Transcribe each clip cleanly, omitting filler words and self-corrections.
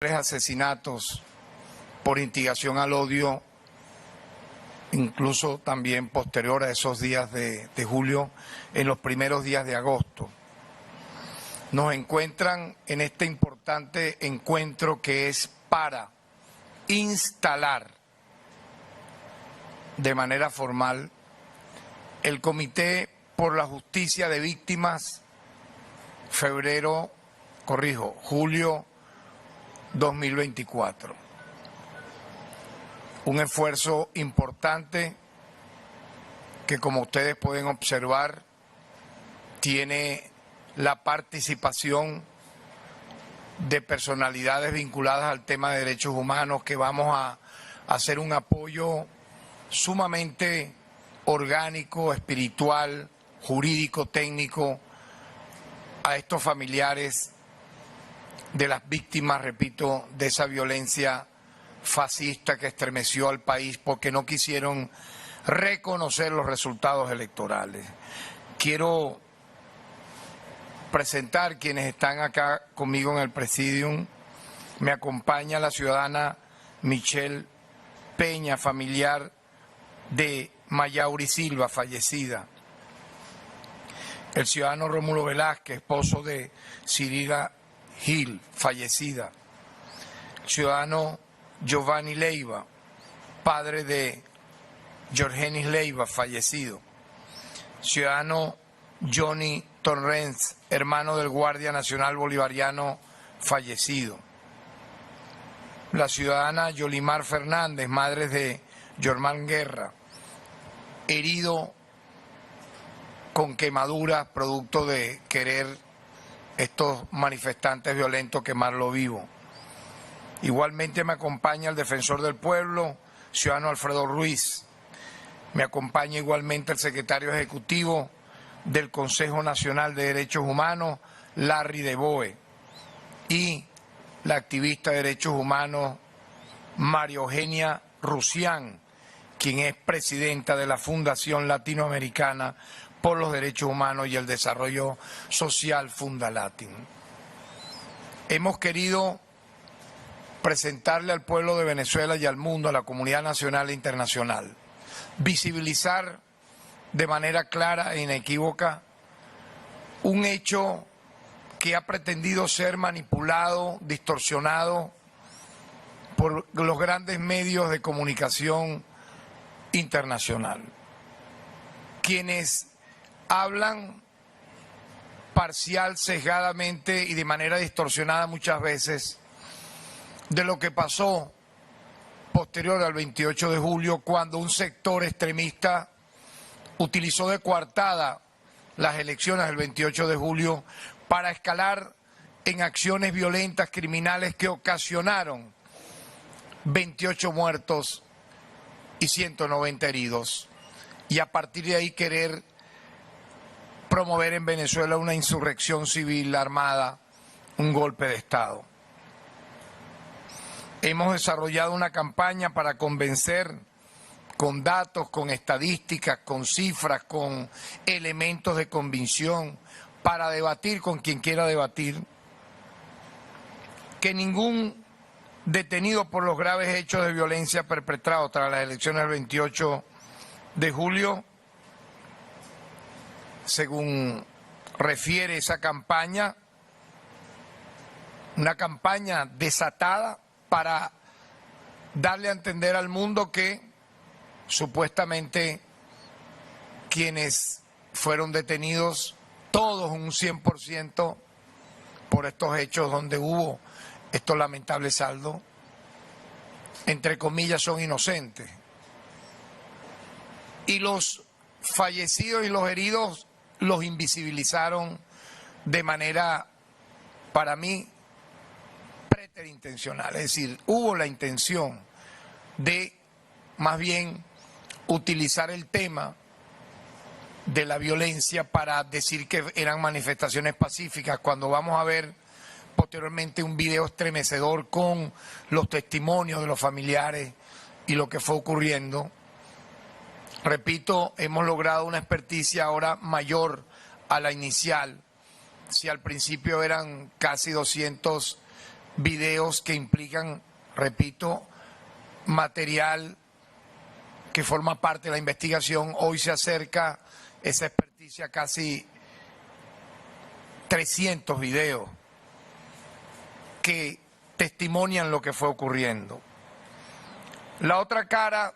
asesinatos por instigación al odio, incluso también posterior a esos días de julio, en los primeros días de agosto. Nos encuentran en este importante encuentro que es para instalar de manera formal el Comité por la Justicia de Víctimas julio 2024. Un esfuerzo importante que, como ustedes pueden observar, tiene la participación de personalidades vinculadas al tema de derechos humanos, que vamos a hacer un apoyo sumamente orgánico, espiritual, jurídico, técnico a estos familiares de las víctimas, repito, de esa violencia fascista que estremeció al país porque no quisieron reconocer los resultados electorales. Quiero presentar quienes están acá conmigo en el presidium. Me acompaña la ciudadana Michelle Peña, familiar de Mayauri Silva, fallecida. El ciudadano Rómulo Velázquez, esposo de Cirila Gil, fallecida. El ciudadano Giovanni Leiva, padre de Jorgenis Leiva, fallecido. Ciudadano Johnny Torrens, hermano del Guardia Nacional Bolivariano, fallecido. La ciudadana Yolimar Fernández, madre de Yormán Guerra, herido con quemaduras producto de querer estos manifestantes violentos quemarlo vivo. Igualmente me acompaña el defensor del pueblo, ciudadano Alfredo Ruiz. Me acompaña igualmente el secretario ejecutivo del Consejo Nacional de Derechos Humanos, Larry de Boe, y la activista de derechos humanos María Eugenia Rusián, quien es presidenta de la Fundación Latinoamericana por los Derechos Humanos y el Desarrollo Social, Fundalatin. Hemos querido presentarle al pueblo de Venezuela y al mundo, a la comunidad nacional e internacional, visibilizar de manera clara e inequívoca un hecho que ha pretendido ser manipulado, distorsionado por los grandes medios de comunicación internacional, quienes hablan parcial, sesgadamente y de manera distorsionada muchas veces de lo que pasó posterior al 28 de julio, cuando un sector extremista utilizó de coartada las elecciones del 28 de julio para escalar en acciones violentas, criminales, que ocasionaron 28 muertos y 190 heridos, y a partir de ahí querer promover en Venezuela una insurrección civil armada, un golpe de Estado. Hemos desarrollado una campaña para convencer con datos, con estadísticas, con cifras, con elementos de convicción, para debatir con quien quiera debatir, que ningún detenido por los graves hechos de violencia perpetrados tras las elecciones del 28 de julio, según refiere esa campaña, una campaña desatada para darle a entender al mundo que supuestamente quienes fueron detenidos, todos un 100% por estos hechos donde hubo estos lamentables saldos, entre comillas, son inocentes. Y los fallecidos y los heridos los invisibilizaron de manera, para mí, preterintencional. Es decir, hubo la intención de, más bien, utilizar el tema de la violencia para decir que eran manifestaciones pacíficas, cuando vamos a ver posteriormente un video estremecedor con los testimonios de los familiares y lo que fue ocurriendo. Repito, hemos logrado una experticia ahora mayor a la inicial. Si al principio eran casi 200 videos que implican, repito, material que forma parte de la investigación. Hoy se acerca esa experticia a casi 300 videos que testimonian lo que fue ocurriendo. La otra cara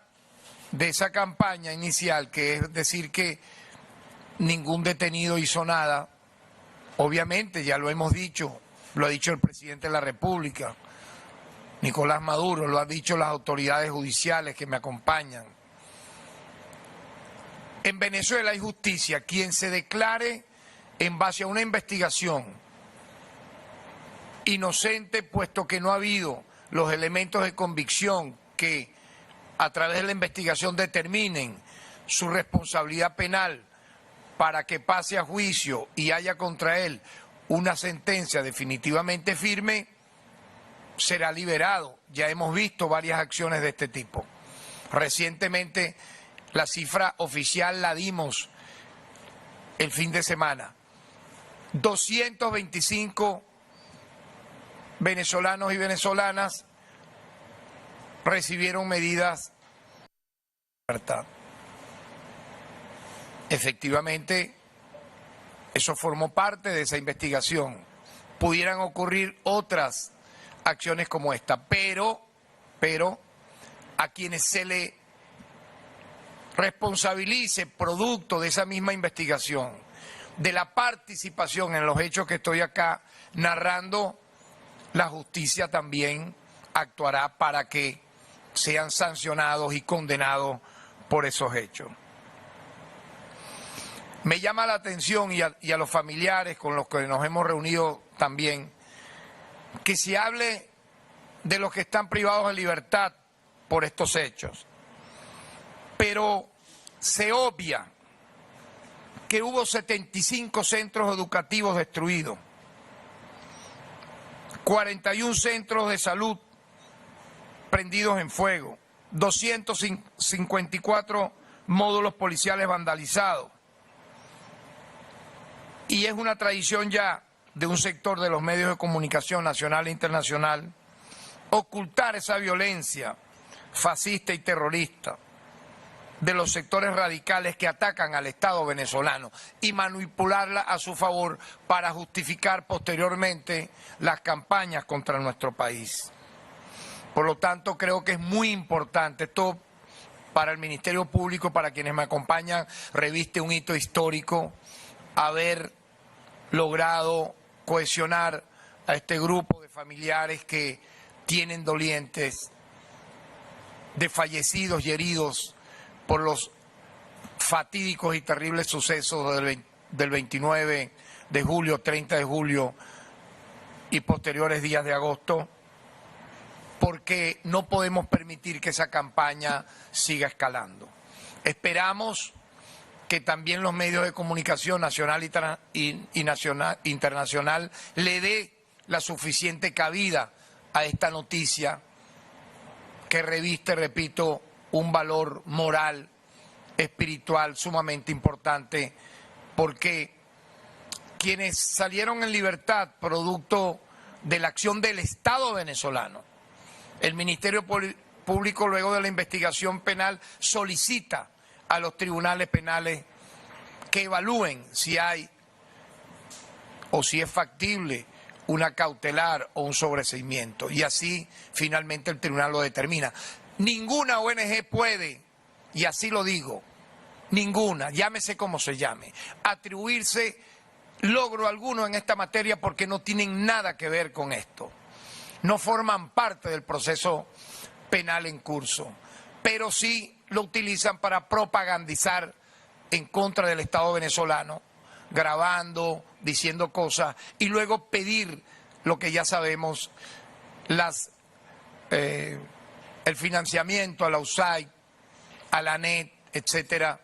de esa campaña inicial, que es decir que ningún detenido hizo nada, obviamente ya lo hemos dicho, lo ha dicho el presidente de la República, Nicolás Maduro, lo han dicho las autoridades judiciales que me acompañan. En Venezuela hay justicia. Quien se declare en base a una investigación inocente, puesto que no ha habido los elementos de convicción que a través de la investigación determinen su responsabilidad penal para que pase a juicio y haya contra él una sentencia definitivamente firme, será liberado. Ya hemos visto varias acciones de este tipo. Recientemente la cifra oficial la dimos el fin de semana. 225 venezolanos y venezolanas recibieron medidas de libertad. Efectivamente, eso formó parte de esa investigación. Pudieran ocurrir otras acciones como esta, pero a quienes se le responsabilice producto de esa misma investigación, de la participación en los hechos que estoy acá narrando, la justicia también actuará para que sean sancionados y condenados por esos hechos. Me llama la atención y a los familiares con los que nos hemos reunido también, que se hable de los que están privados de libertad por estos hechos, pero se obvia que hubo 75 centros educativos destruidos, 41 centros de salud prendidos en fuego, 254 módulos policiales vandalizados. Y es una tradición ya de un sector de los medios de comunicación nacional e internacional ocultar esa violencia fascista y terrorista de los sectores radicales que atacan al Estado venezolano y manipularla a su favor para justificar posteriormente las campañas contra nuestro país. Por lo tanto, creo que es muy importante, esto para el Ministerio Público, para quienes me acompañan, reviste un hito histórico, haber logrado cohesionar a este grupo de familiares que tienen dolientes, de fallecidos y heridos por los fatídicos y terribles sucesos del 29 de julio, 30 de julio y posteriores días de agosto, porque no podemos permitir que esa campaña siga escalando. Esperamos que también los medios de comunicación nacional y internacional le dé la suficiente cabida a esta noticia que reviste, repito, un valor moral, espiritual sumamente importante, porque quienes salieron en libertad producto de la acción del Estado venezolano, el Ministerio Público, luego de la investigación penal, solicita a los tribunales penales que evalúen si hay o si es factible una cautelar o un sobreseimiento, y así finalmente el tribunal lo determina. Ninguna ONG puede, y así lo digo, ninguna, llámese como se llame, atribuirse logro alguno en esta materia porque no tienen nada que ver con esto. No forman parte del proceso penal en curso, pero sí lo utilizan para propagandizar en contra del Estado venezolano, grabando, diciendo cosas y luego pedir lo que ya sabemos, el financiamiento a la USAID, a la ANET, etcétera,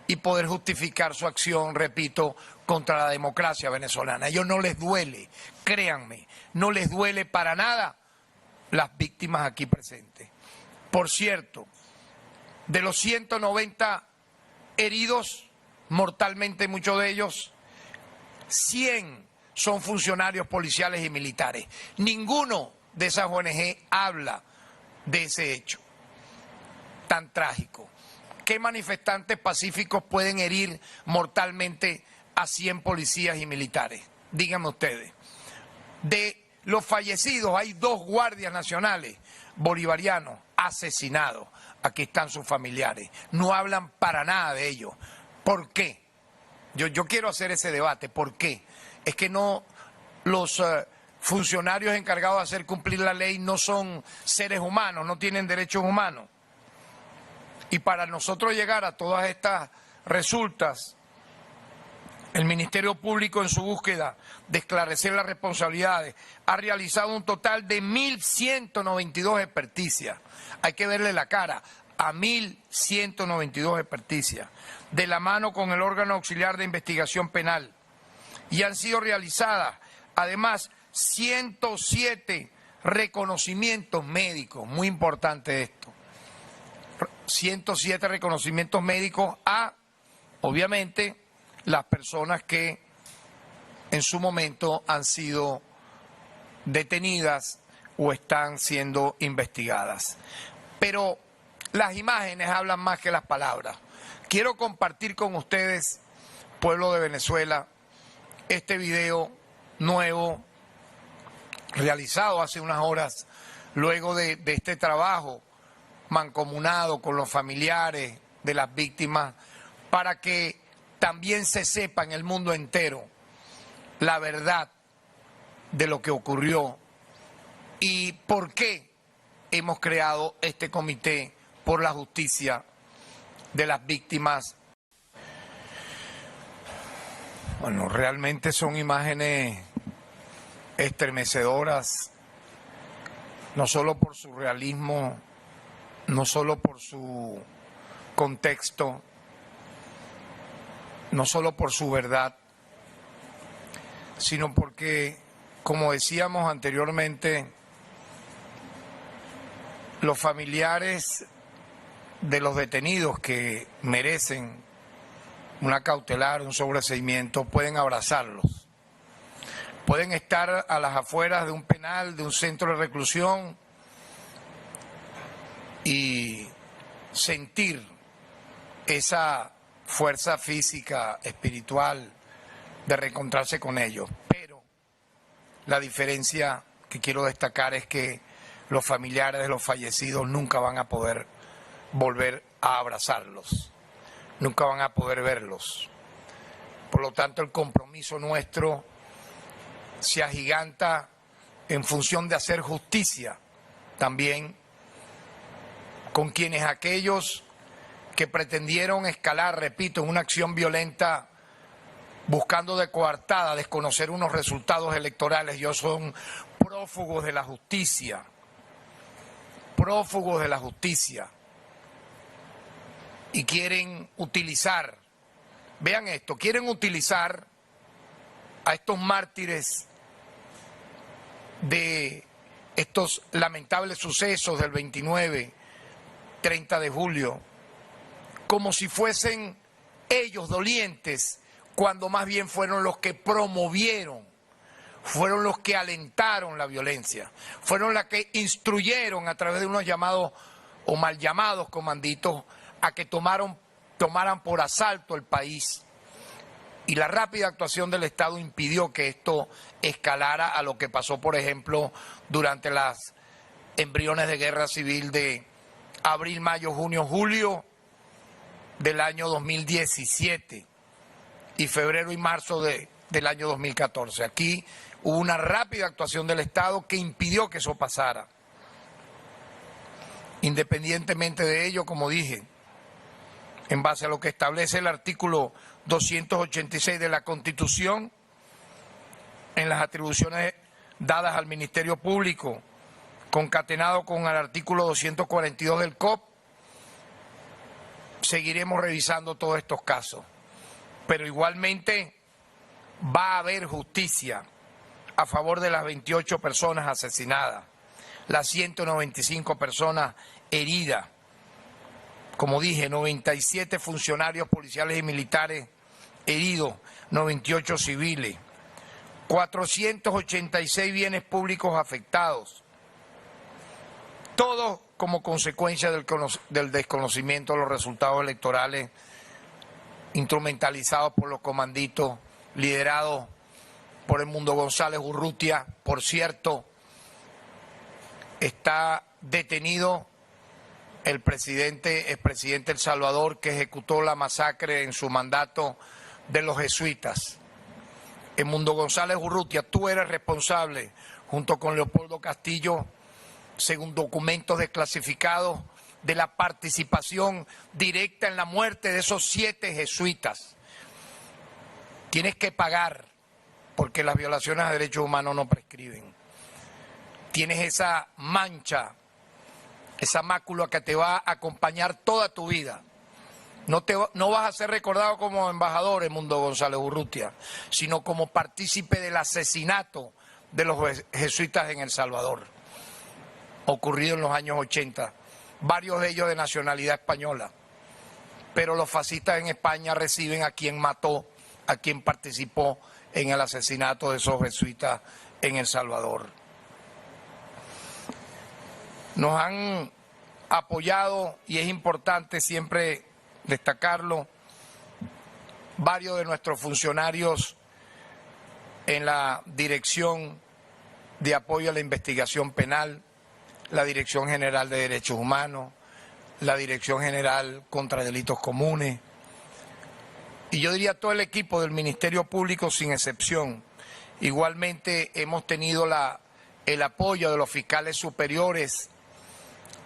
y poder justificar su acción, repito, contra la democracia venezolana. A ellos no les duele, créanme, no les duele para nada las víctimas aquí presentes. Por cierto, de los 190 heridos, mortalmente muchos de ellos, 100 son funcionarios policiales y militares. Ninguno de esas ONG habla de ese hecho tan trágico. ¿Qué manifestantes pacíficos pueden herir mortalmente a 100 policías y militares? Díganme ustedes. De los fallecidos hay 2 guardias nacionales bolivarianos asesinados. Aquí están sus familiares. No hablan para nada de ellos. ¿Por qué? Yo quiero hacer ese debate. ¿Por qué? Es que no los funcionarios encargados de hacer cumplir la ley no son seres humanos, no tienen derechos humanos. Y para nosotros llegar a todas estas resultas, el Ministerio Público en su búsqueda de esclarecer las responsabilidades ha realizado un total de 1.192 experticias. Hay que verle la cara a 1.192 experticias, de la mano con el órgano auxiliar de investigación penal. Y han sido realizadas, además, 107 reconocimientos médicos, muy importante esto. 107 reconocimientos médicos a, obviamente, las personas que en su momento han sido detenidas o están siendo investigadas. Pero las imágenes hablan más que las palabras. Quiero compartir con ustedes, pueblo de Venezuela, este video nuevo realizado hace unas horas luego de este trabajo mancomunado con los familiares de las víctimas, para que también se sepa en el mundo entero la verdad de lo que ocurrió y por qué hemos creado este comité por la justicia de las víctimas. Bueno, realmente son imágenes estremecedoras, no solo por su realismo, no solo por su contexto, no solo por su verdad, sino porque, como decíamos anteriormente, los familiares de los detenidos que merecen una cautelar, un sobreseimiento, pueden abrazarlos. Pueden estar a las afueras de un penal, de un centro de reclusión y sentir esa fuerza física, espiritual, de reencontrarse con ellos. Pero la diferencia que quiero destacar es que los familiares de los fallecidos nunca van a poder volver a abrazarlos, nunca van a poder verlos. Por lo tanto, el compromiso nuestro se agiganta en función de hacer justicia también con quienes aquellos que pretendieron escalar, repito, en una acción violenta buscando de coartada desconocer unos resultados electorales. Ellos son prófugos de la justicia, prófugos de la justicia, y quieren utilizar, vean esto, quieren utilizar a estos mártires de estos lamentables sucesos del 29, 30 de julio, como si fuesen ellos dolientes, cuando más bien fueron los que promovieron, fueron los que alentaron la violencia, fueron los que instruyeron a través de unos llamados o mal llamados comanditos a que tomaran por asalto el país. Y la rápida actuación del Estado impidió que esto escalara a lo que pasó, por ejemplo, durante las embriones de guerra civil de abril, mayo, junio, julio del año 2017 y febrero y marzo del año 2014. Aquí hubo una rápida actuación del Estado que impidió que eso pasara. Independientemente de ello, como dije, en base a lo que establece el artículo 286 de la Constitución, en las atribuciones dadas al Ministerio Público, concatenado con el artículo 242 del COP, seguiremos revisando todos estos casos. Pero igualmente va a haber justicia a favor de las 28 personas asesinadas, las 195 personas heridas. Como dije, 97 funcionarios policiales y militares heridos, 98 civiles, 486 bienes públicos afectados, todo como consecuencia del desconocimiento de los resultados electorales instrumentalizados por los comanditos liderados por Edmundo González Urrutia. Por cierto, está detenido el expresidente El Salvador, que ejecutó la masacre en su mandato de los jesuitas. Edmundo González Urrutia, tú eres responsable, junto con Leopoldo Castillo, según documentos desclasificados, de la participación directa en la muerte de esos 7 jesuitas. Tienes que pagar, porque las violaciones a derechos humanos no prescriben. Tienes esa mancha, esa mácula que te va a acompañar toda tu vida. No vas a ser recordado como embajador, Edmundo González Urrutia, sino como partícipe del asesinato de los jesuitas en El Salvador, ocurrido en los años 80, varios de ellos de nacionalidad española. Pero los fascistas en España reciben a quien mató, a quien participó en el asesinato de esos jesuitas en El Salvador. Nos han apoyado, y es importante siempre destacarlo, varios de nuestros funcionarios en la Dirección de Apoyo a la Investigación Penal, la Dirección General de Derechos Humanos, la Dirección General contra Delitos Comunes, y yo diría todo el equipo del Ministerio Público sin excepción. Igualmente hemos tenido el apoyo de los fiscales superiores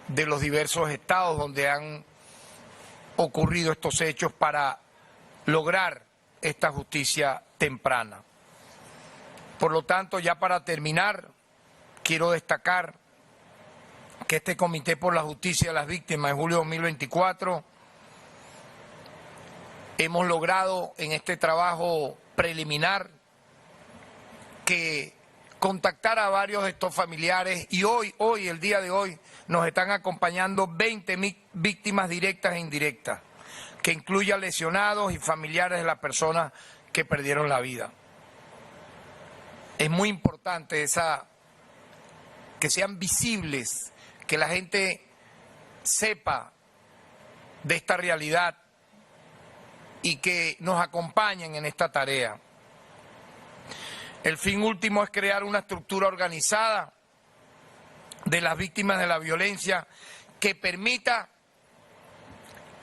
de los diversos estados donde han ocurrido estos hechos para lograr esta justicia temprana. Por lo tanto, ya para terminar, quiero destacar que este Comité por la Justicia de las Víctimas en julio de 2024 hemos logrado en este trabajo preliminar que contactar a varios de estos familiares, y hoy, el día de hoy, nos están acompañando 20 víctimas directas e indirectas, que incluya lesionados y familiares de las personas que perdieron la vida. Es muy importante que sean visibles, que la gente sepa de esta realidad y que nos acompañen en esta tarea. El fin último es crear una estructura organizada de las víctimas de la violencia que permita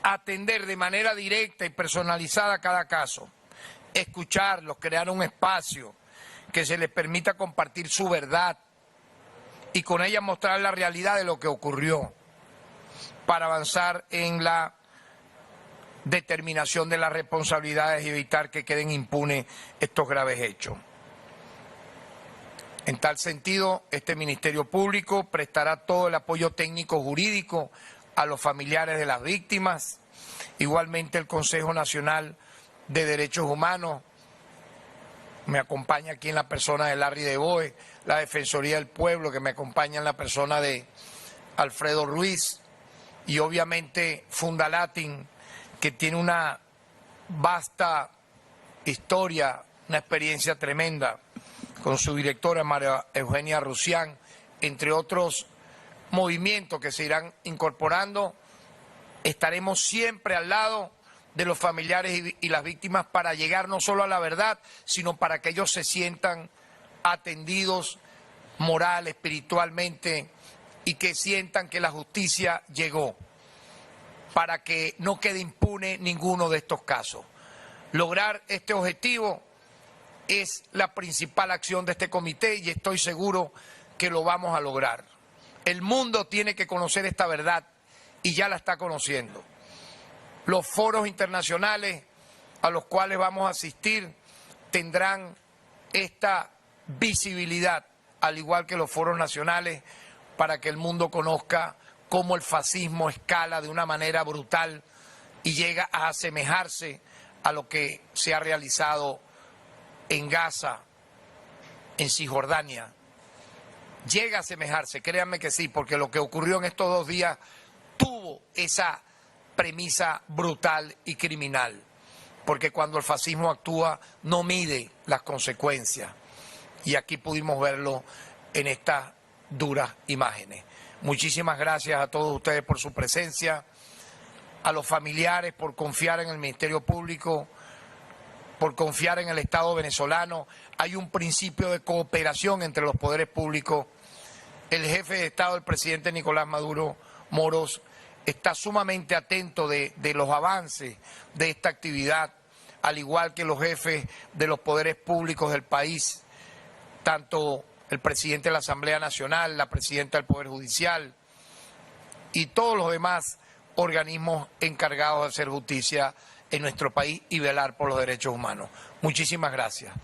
atender de manera directa y personalizada cada caso, escucharlos, crear un espacio que se les permita compartir su verdad y con ella mostrar la realidad de lo que ocurrió para avanzar en la determinación de las responsabilidades y evitar que queden impunes estos graves hechos. En tal sentido, este Ministerio Público prestará todo el apoyo técnico jurídico a los familiares de las víctimas. Igualmente el Consejo Nacional de Derechos Humanos me acompaña aquí en la persona de Larry de Boe, la Defensoría del Pueblo que me acompaña en la persona de Alfredo Ruiz, y obviamente Fundalatin, que tiene una vasta historia, una experiencia tremenda, con su directora María Eugenia Rusián, entre otros movimientos que se irán incorporando. Estaremos siempre al lado de los familiares y las víctimas para llegar no solo a la verdad, sino para que ellos se sientan atendidos moral, espiritualmente, y que sientan que la justicia llegó, para que no quede impune ninguno de estos casos. Lograr este objetivo es la principal acción de este comité y estoy seguro que lo vamos a lograr. El mundo tiene que conocer esta verdad y ya la está conociendo. Los foros internacionales a los cuales vamos a asistir tendrán esta visibilidad, al igual que los foros nacionales, para que el mundo conozca cómo el fascismo escala de una manera brutal y llega a asemejarse a lo que se ha realizado en Gaza, en Cisjordania. Llega a asemejarse, créanme que sí, porque lo que ocurrió en estos 2 días tuvo esa premisa brutal y criminal, porque cuando el fascismo actúa no mide las consecuencias. y aquí pudimos verlo en estas duras imágenes. Muchísimas gracias a todos ustedes por su presencia, a los familiares por confiar en el Ministerio Público, por confiar en el Estado venezolano. Hay un principio de cooperación entre los poderes públicos. El jefe de Estado, el presidente Nicolás Maduro Moros, está sumamente atento de los avances de esta actividad, al igual que los jefes de los poderes públicos del país, tanto el presidente de la Asamblea Nacional, la presidenta del Poder Judicial y todos los demás organismos encargados de hacer justicia en nuestro país y velar por los derechos humanos. Muchísimas gracias.